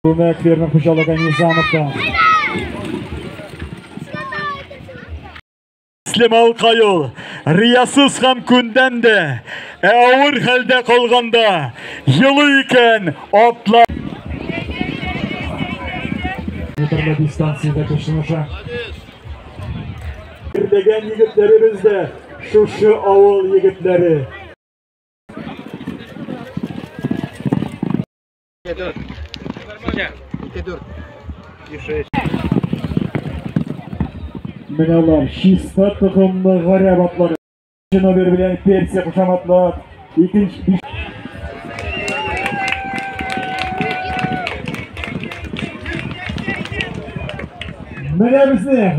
Көмек ферма қожалығы Низамовтан. Müslüm Alkayol, riyasız ham күндән дә, авыр хәлдә калганда, йылы икән атлар. Метрлы дистанцияда көчмәшә. Дигән егетләребез дә шушы авыл егетләре. Менәләр чиста токымлы гарәп атлары. Номер белән Персия кушаматлар. Икенче менә безне